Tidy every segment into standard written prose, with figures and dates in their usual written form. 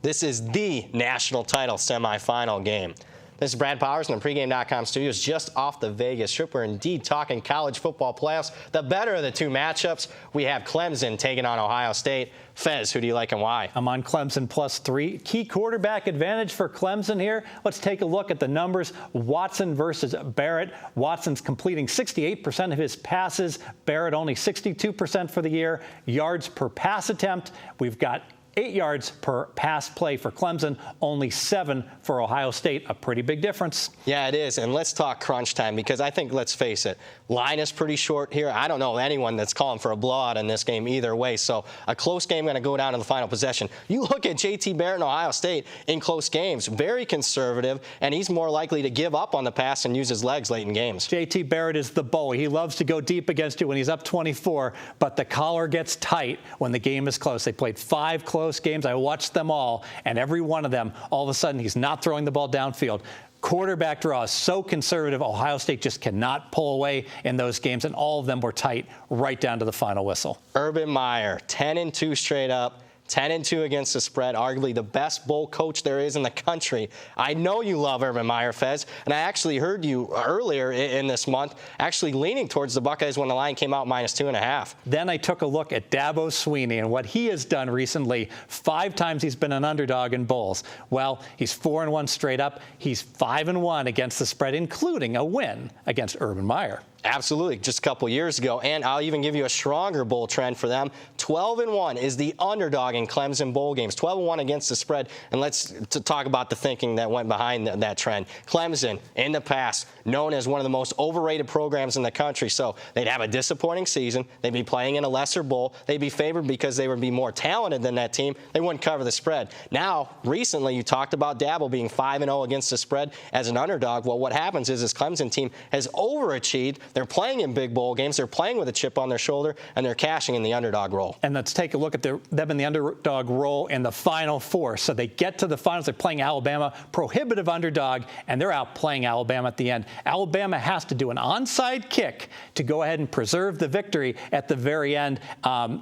This is the national title semifinal game. This is Brad Powers in the pregame.com studios just off the Vegas Strip. We're indeed talking college football playoffs. The better of the two matchups, we have Clemson taking on Ohio State. Fez, who do you like and why? I'm on Clemson +3. Key quarterback advantage for Clemson here. Let's take a look at the numbers. Watson versus Barrett. Watson's completing 68% of his passes. Barrett only 62% for the year. Yards per pass attempt. We've got 8 yards per pass play for Clemson, only 7 for Ohio State. A pretty big difference. Yeah, it is. And let's talk crunch time because I think, let's face it, line is pretty short here. I don't know anyone that's calling for a blowout in this game either way. So a close game going to go down to the final possession. You look at J.T. Barrett and Ohio State in close games, very conservative, and he's more likely to give up on the pass and use his legs late in games. J.T. Barrett is the bully. He loves to go deep against you when he's up 24, but the collar gets tight when the game is close. They played 5 close games. I watched them all, and every one of them, all of a sudden, he's not throwing the ball downfield. Quarterback draw is so conservative, Ohio State just cannot pull away in those games, and all of them were tight right down to the final whistle. Urban Meyer, 10-2 straight up. 10-2 against the spread, arguably the best bowl coach there is in the country. I know you love Urban Meyer, Fez, and I actually heard you earlier in this month actually leaning towards the Buckeyes when the line came out -2.5. Then I took a look at Dabo Swinney and what he has done recently. 5 times he's been an underdog in bowls. Well, he's 4-1 straight up. He's 5-1 against the spread, including a win against Urban Meyer. Absolutely, just a couple years ago. And I'll even give you a stronger bowl trend for them. 12-1 is the underdog in Clemson bowl games. 12-1 against the spread. And let's talk about the thinking that went behind that trend. Clemson, in the past, known as one of the most overrated programs in the country. So they'd have a disappointing season. They'd be playing in a lesser bowl. They'd be favored because they would be more talented than that team. They wouldn't cover the spread. Now, recently, you talked about Dabo being 5-0 against the spread as an underdog. Well, what happens is this Clemson team has overachieved. They're playing in big bowl games. They're playing with a chip on their shoulder, and they're cashing in the underdog role. And let's take a look at them in the underdog role in the Final Four. So they get to the finals. They're playing Alabama, prohibitive underdog, and they're out playing Alabama at the end. Alabama has to do an onside kick to go ahead and preserve the victory at the very end.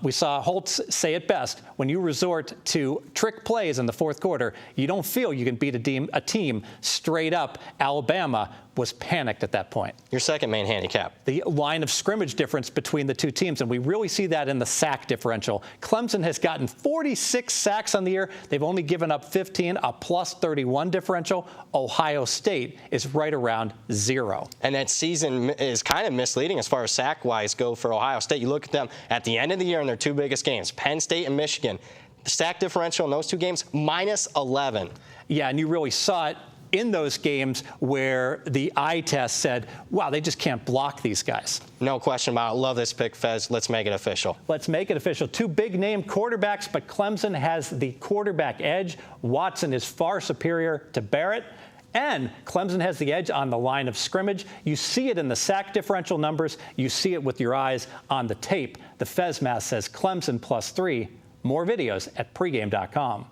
We saw Holtz say it best. When you resort to trick plays in the fourth quarter, you don't feel you can beat a team straight up. Alabama was panicked at that point. Your second main handicap. The line of scrimmage difference between the two teams, and we really see that in the sack differential. Clemson has gotten 46 sacks on the year. They've only given up 15, a +31 differential. Ohio State is right around 0. And that season is kind of misleading as far as sack-wise go for Ohio State. You look at them at the end of the year in their 2 biggest games, Penn State and Michigan. The sack differential in those 2 games, -11. Yeah, and you really saw it in those games where the eye test said, wow, they just can't block these guys. No question about it. Love this pick, Fez. Let's make it official. Let's make it official. 2 big-name quarterbacks, but Clemson has the quarterback edge. Watson is far superior to Barrett. And Clemson has the edge on the line of scrimmage. You see it in the sack differential numbers. You see it with your eyes on the tape. The Fez math says Clemson +3. More videos at pregame.com.